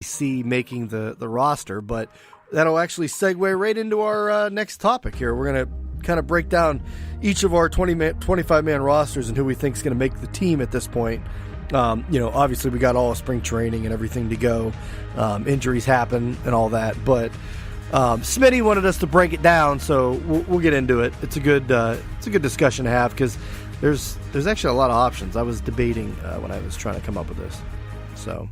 see making the roster, but that'll actually segue right into our next topic here. We're going to kind of break down each of our 25-man rosters and who we think is going to make the team at this point. Obviously we got all of spring training and everything to go. Injuries happen and all that, but Smitty wanted us to break it down, so we'll get into it. It's a good discussion to have because there's actually a lot of options. I was debating when I was trying to come up with this. So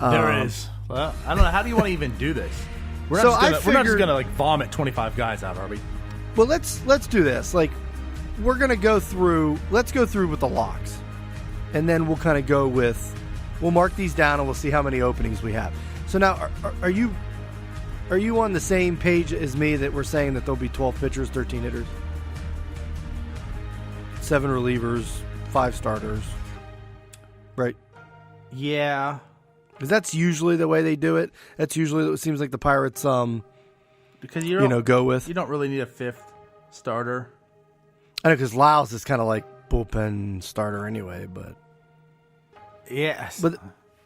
there is. Well, I don't know. How do you want to even do this? We're not just gonna like vomit 25 guys out, are we? Well, let's do this. Like, we're gonna go through. Let's go through with the locks, and then we'll kind of go with. We'll mark these down, and we'll see how many openings we have. So now, are you on the same page as me that we're saying that there'll be 12 pitchers, 13 hitters, 7 relievers, 5 starters, right? Yeah. Because that's usually the way they do it. That's usually it seems like the Pirates, because go with. You don't really need a 5th starter. I know because Lyles is kind of like bullpen starter anyway, but yes. But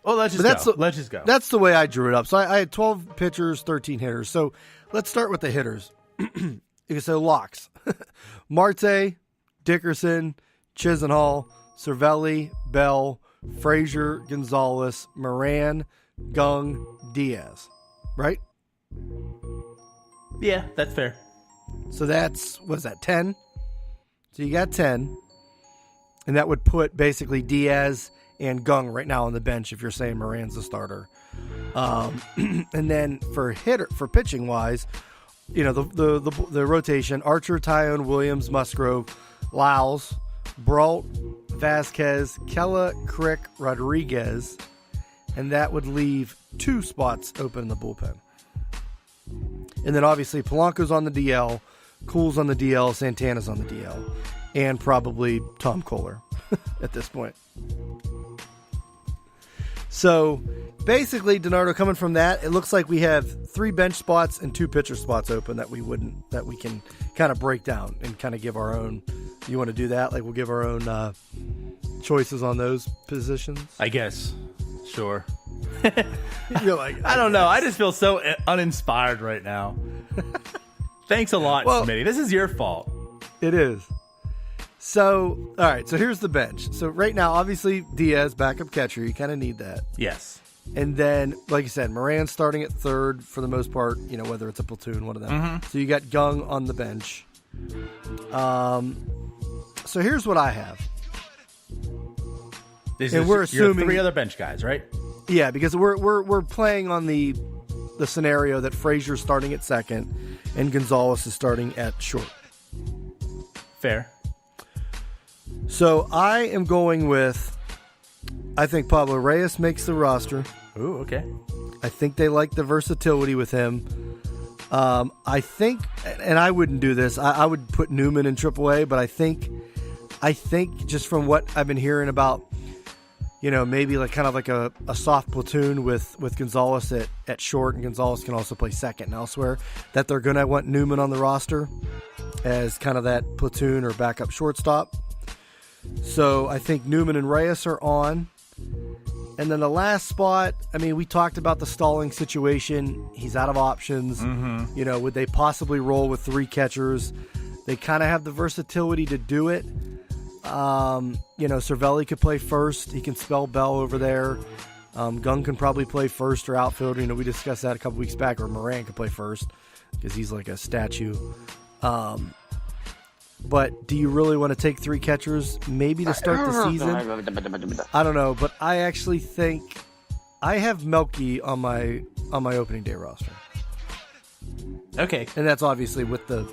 let's just go. That's the way I drew it up. So I had 12 pitchers, 13 hitters. So let's start with the hitters. So locks: Marte, Dickerson, Chisenhall, Cervelli, Bell, Frazier, Gonzalez, Moran, Gung, Diaz. Right? Yeah, that's fair. So that's, what's that, 10? So you got 10. And that would put basically Diaz and Gung right now on the bench if you're saying Moran's the starter. And then for pitching wise, the rotation: Archer, Tyone, Williams, Musgrove, Lyles, Brault, Vasquez, Kella, Crick, Rodriguez, and that would leave 2 spots open in the bullpen. And then obviously Polanco's on the DL, Cool's on the DL, Santana's on the DL, and probably Tom Kohler at this point. So basically, DiNardo, coming from that, it looks like we have 3 bench spots and 2 pitcher spots open that we can kind of break down and kind of give our own. You want to do that? Like, we'll give our own choices on those positions? I guess. Sure. You're like, I don't know. I just feel so uninspired right now. Thanks a lot, Smitty. This is your fault. It is. So, all right. So here's the bench. So right now, obviously, Diaz, backup catcher. You kind of need that. Yes. And then, like you said, Moran starting at third for the most part, whether it's a platoon, one of them. Mm-hmm. So you got Gung on the bench. So here's what I have. We're assuming 3 other bench guys, right? Yeah, because we're playing on the scenario that Frazier's starting at second and Gonzalez is starting at short. Fair. So I am going with, I think Pablo Reyes makes the roster. Ooh, okay. I think they like the versatility with him. I think, and I wouldn't do this, I would put Newman in AAA, but I think just from what I've been hearing about, maybe like kind of like a soft platoon with Gonzalez at short, and Gonzalez can also play second and elsewhere, that they're going to want Newman on the roster as kind of that platoon or backup shortstop. So I think Newman and Reyes are on. And then the last spot, I mean, we talked about the Stalling situation. He's out of options. Mm-hmm. Would they possibly roll with 3 catchers? They kind of have the versatility to do it. Cervelli could play first. He can spell Bell over there. Gung can probably play first or outfield. We discussed that a couple weeks back. Or Moran could play first because he's like a statue. But do you really want to take 3 catchers maybe to start the season? I don't know, but I actually think I have Melky on my opening day roster. Okay, and that's obviously with the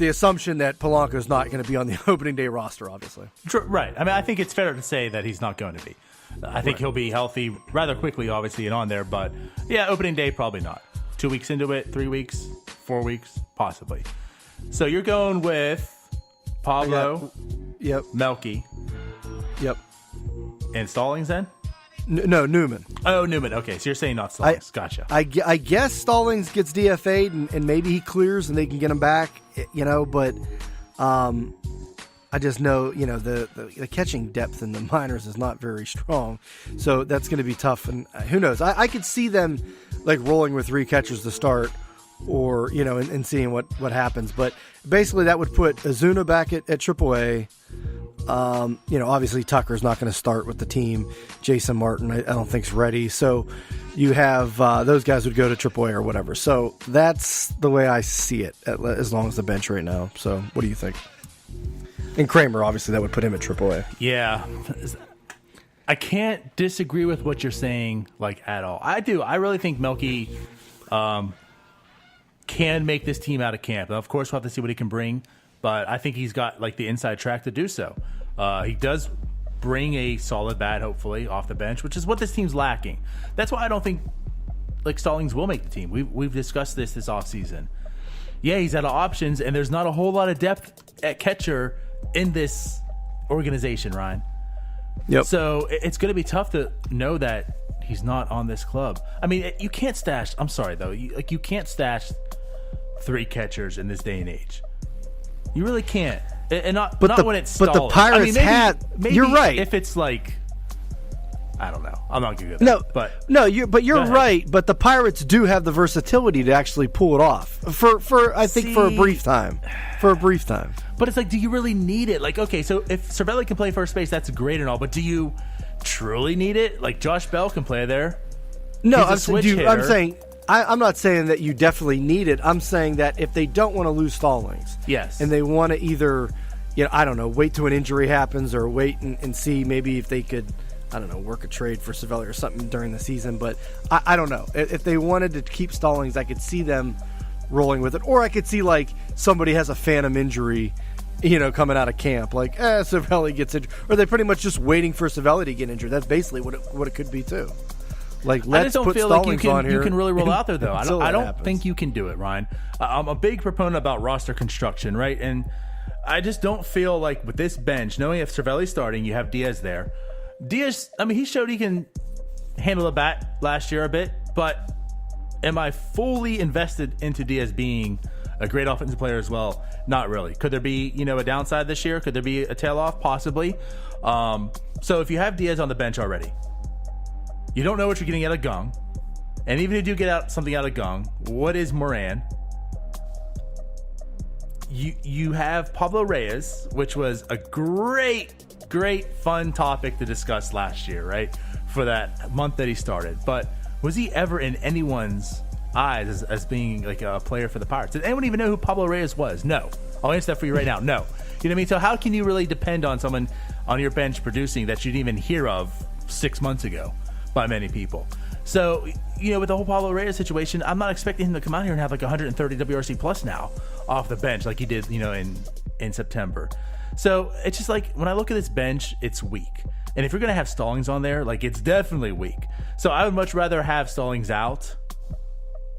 assumption that Polanco's not going to be on the opening day roster, obviously. Right. I mean, I think it's fair to say that he's not going to be. I think he'll be healthy rather quickly, obviously, and on there. But yeah, opening day probably not. 2 weeks into it, 3 weeks, 4 weeks, possibly. So you're going with Pablo, yep, Melky, yep, and Stallings then? No, Newman. Oh, Newman. Okay, so you're saying not Stallings. Gotcha. I guess Stallings gets DFA'd and maybe he clears and they can get him back, but I just know, the catching depth in the minors is not very strong. So that's going to be tough. And who knows? I could see them like rolling with 3 catchers to start or, and seeing what happens. But basically that would put Ozuna back at AAA. Obviously Tucker's not going to start with the team. Jason Martin, I don't think is ready. So you have those guys would go to AAA or whatever. So that's the way I see it, as long as the bench right now. So what do you think? And Kramer, obviously, that would put him at AAA. Yeah. I can't disagree with what you're saying, like, at all. I do. I really think Melky can make this team out of camp. Now, of course, we'll have to see what he can bring, but I think he's got, like, the inside track to do so. He does bring a solid bat, hopefully, off the bench, which is what this team's lacking. That's why I don't think, like, Stallings will make the team. We've discussed this offseason. Yeah, he's out of options, and there's not a whole lot of depth at catcher in this organization, Ryan. Yep. So it's going to be tough to know that he's not on this club. I mean, you can't stash. I'm sorry though. You can't stash 3 catchers in this day and age. You really can't. And not when it's Stallings. But the Pirates maybe you're right. If it's like, I don't know. I'm not good at that. You're right. But the Pirates do have the versatility to actually pull it off for a brief time. But it's like, do you really need it? Like, okay, so if Cervelli can play first base, that's great and all. But do you truly need it? Like, Josh Bell can play there. No, I'm saying I'm not saying that you definitely need it. I'm saying that if they don't want to lose Stallings, yes, and they want to either, I don't know, wait till an injury happens or wait and see maybe if they could, I don't know, work a trade for Cervelli or something during the season. But I don't know. If they wanted to keep Stallings, I could see them rolling with it. Or I could see, like, somebody has a phantom injury, coming out of camp. Like, Cervelli gets injured. Or they're pretty much just waiting for Cervelli to get injured. That's basically what it could be, too. Like, let's put Stallings on here. You can really roll out there, though. I don't think you can do it, Ryan. I'm a big proponent about roster construction, right? And I just don't feel like with this bench, knowing if Cervelli's starting, you have Diaz there. Diaz, I mean, he showed he can handle a bat last year a bit, but am I fully invested into Diaz being a great offensive player as well? Not really. Could there be, a downside this year? Could there be a tail off? Possibly. So if you have Diaz on the bench already, you don't know what you're getting out of Gung. And even if you do get something out of Gung, what is Moran? You have Pablo Reyes, which was a great fun topic to discuss last year, right? For that month that he started. But was he ever in anyone's eyes as being like a player for the Pirates? Did anyone even know who Pablo Reyes was? No. I'll answer that for you right now. No. You know what I mean? So how can you really depend on someone on your bench producing that you didn't even hear of 6 months ago by many people? So, with the whole Pablo Reyes situation, I'm not expecting him to come out here and have like 130 WRC plus now off the bench like he did, in September. So it's just like, when I look at this bench, it's weak. And if you're going to have Stallings on there, like, it's definitely weak. So I would much rather have Stallings out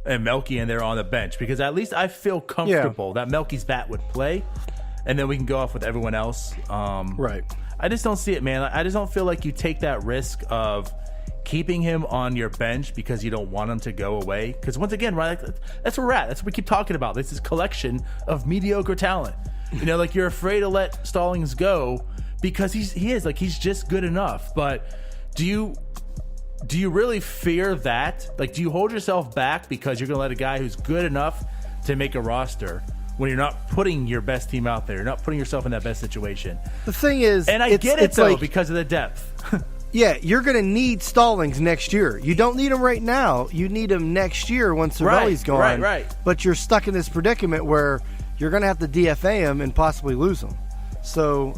and Melky in there on the bench, because at least I feel comfortable that Melky's bat would play, and then we can go off with everyone else. Right. I just don't see it, man. I just don't feel like you take that risk of keeping him on your bench because you don't want him to go away. Because once again, right, that's where we're at. That's what we keep talking about. This is collection of mediocre talent. Like, you're afraid to let Stallings go because he's just good enough. But do you really fear that? Like, do you hold yourself back because you're going to let a guy who's good enough to make a roster when you're not putting your best team out there? You're not putting yourself in that best situation. The thing is, and I get it, though, because of the depth. Yeah, you're going to need Stallings next year. You don't need him right now. You need him next year once Cervelli's gone. Right. But you're stuck in this predicament where you're going to have to DFA him and possibly lose him. So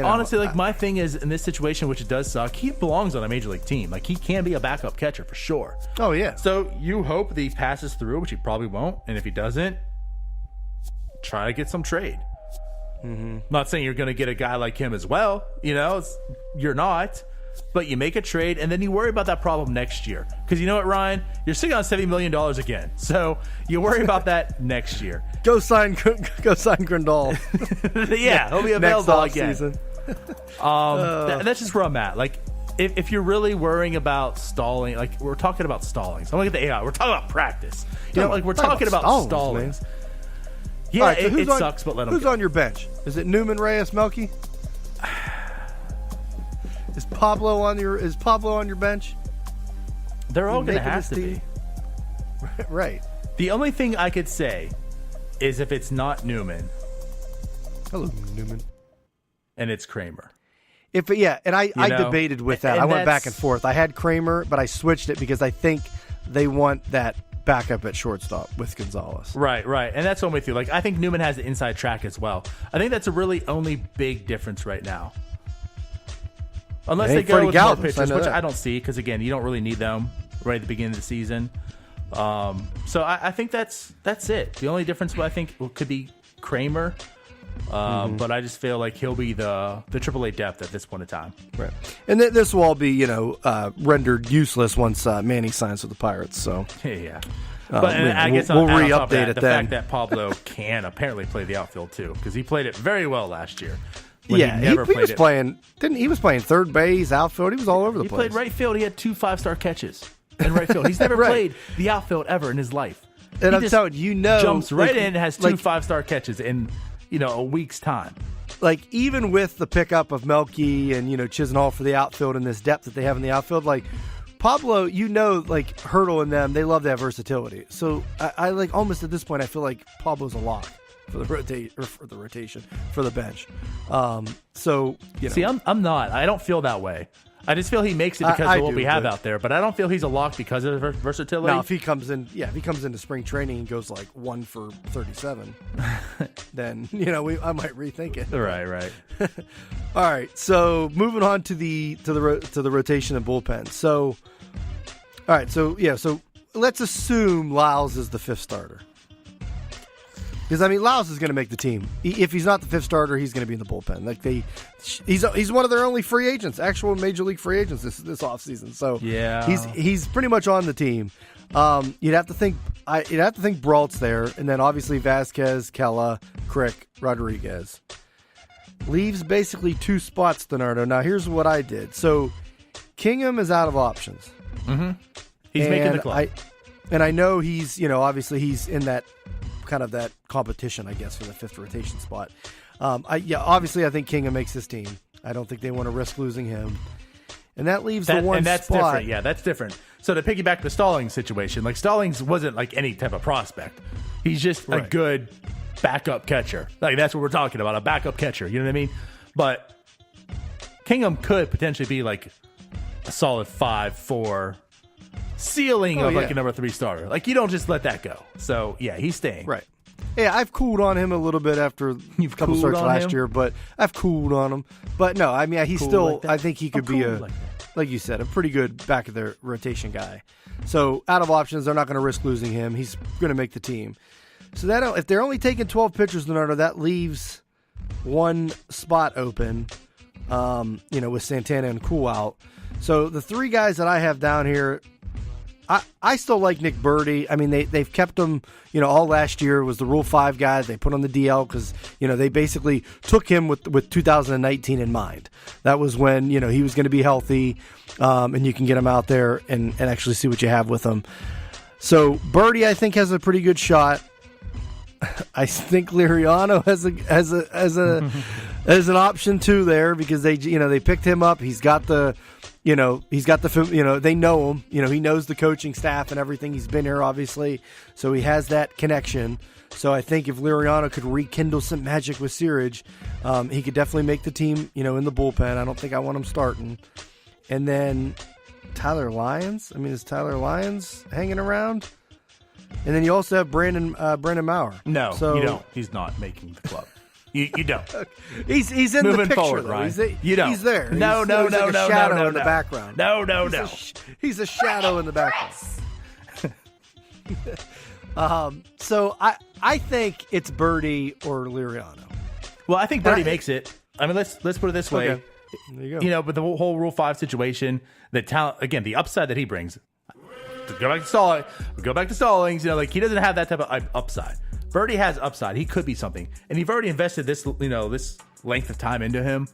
honestly, like, my thing is, in this situation, which it does suck, he belongs on a major league team. Like, he can be a backup catcher for sure. Oh, yeah. So you hope that he passes through, which he probably won't. And if he doesn't, try to get some trade. Mm-hmm. Not saying you're going to get a guy like him as well. You're not. But you make a trade, and then you worry about that problem next year. Because you know what, Ryan? You're sitting on $70 million again. So you worry about that next year. Go sign Grandal. Yeah, he'll be available again. Season. That's just where I'm at. Like, if you're really worrying about stalling, like, we're talking about Stallings. I'm looking at the AI. We're talking about practice. We're talking about Stallings. Yeah, All right, so it sucks, but let him Who's go. on your bench? Is it Newman, Reyes, Melky? Is Pablo on your bench? They're all going to making have to this be. team? Right. The only thing I could say is if it's not Newman Hello, Newman. and it's Kramer. And I debated with that. and I went back that's- and forth. I had Kramer, but I switched it because I think they want that backup at shortstop with Gonzalez. Right. And that's what I'm with you. Like, I think Newman has the inside track as well. I think that's a really only big difference right now. Unless It they ain't go Freddie with Galvis, more I pitchers, know which that. I don't see because, again, you don't really need them right at the beginning of the season. So I think that's it. The only difference I think could be Kramer, but I just feel like he'll be the AAA depth at this point in time. Right. And this will all be, rendered useless once Manny signs with the Pirates. So Yeah. But I guess we'll on top of re-update that, it the then. fact that Pablo can apparently play the outfield too, because he played it very well last year. when Yeah, he never he played was it. playing. He was playing third base, outfield. He was all over the He place. played right field. He had 2 5-star catches in right field. He's never Right. played the outfield ever in his life. And He I'm just telling you, jumps right like- in, has 2 5-star catches in a week's time. Like even with the pickup of Melky and Chisenhall for the outfield and this depth that they have in the outfield, like Pablo, like Hurdle and them, they love that versatility. So I like almost at this point, I feel like Pablo's a lock for the rotation for the bench. See, I'm not. I don't feel that way. I just feel he makes it because I of what do, we have but- out there, but I don't feel he's a lock because of the versatility. Now, if he comes into spring training and goes like 1 for 37, then I might rethink it. Right. All right, so moving on to the rotation and bullpen. So, all right, so let's assume Lyles is the 5th starter. Because Lyles is going to make the team. If he's not the 5th starter, he's going to be in the bullpen. Like he's one of their only free agents, actual major league free agents this offseason. So Yeah. he's pretty much on the team. You'd have to think Brault's there, and then obviously Vasquez, Kella, Crick, Rodriguez. Leaves basically 2 spots, DiNardo. Now here's what I did. So Kingham is out of options. He's making the club. I know he's obviously he's in that kind of that competition, I guess, for the 5th rotation spot. Obviously I think Kingham makes this team. I don't think they want to risk losing him. And that leaves the one and that's spot. different. Yeah, that's different. So to piggyback the Stallings situation, like Stallings wasn't like any type of prospect. He's just a good backup catcher. Like that's what we're talking about, a backup catcher. You know what I mean? But Kingham could potentially be like a solid 5-4 ceiling of like a number 3 starter. Like you don't just let that go. So yeah, he's staying. Right. Yeah, I've cooled on him a little bit after a couple cooled starts on last him? year, but I've cooled on him. But no, he's Cool still. like that? I think he could I'm be cool like you said, a pretty good back of their rotation guy. So out of options, they're not going to risk losing him. He's going to make the team. So that if they're only taking 12 pitchers, DiNardo, that leaves 1 spot open. With Santana and Cool out. So the 3 guys that I have down here. I still like Nick Birdie. They've kept him, all last year was the Rule 5 guy. They put on the DL because, they basically took him with 2019 in mind. That was when, he was going to be healthy and you can get him out there and actually see what you have with him. So Birdie, I think, has a pretty good shot. I think Liriano has an option too there because they picked him up. He's got the they know him. He knows the coaching staff and everything. He's been here, obviously, so he has that connection. So I think if Liriano could rekindle some magic with Searage, he could definitely make the team, in the bullpen. I don't think I want him starting. And then Tyler Lyons. Is Tyler Lyons hanging around? And then you also have Brandon Maurer. No, so, you don't. He's not making the club. You don't. He's in Moving the picture, forward, though. Ryan. You don't. He's there. No, He's no, like a no, shadow no, in the no. background. No. He's a shadow in the background. So I think it's Birdie or Liriano. Well, I think Birdie makes it. Let's put it this way. Okay. There you go. But the whole Rule 5 situation, the talent, again, the upside that he brings. Go back to Stallings. He doesn't have that type of upside. Birdie has upside. He could be something, and you've already invested this length of time into him.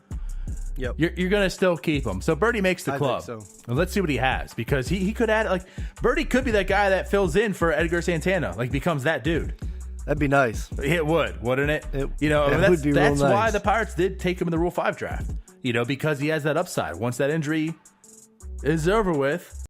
Yep. You're gonna still keep him. So Birdie makes the club. think so. And let's see what he has, because he could add Birdie could be that guy that fills in for Edgar Santana. Becomes that dude. That'd be nice. It would, wouldn't it? It that's, would be real that's why nice. the Pirates did take him in the Rule 5 draft. Because he has that upside. Once that injury is over with,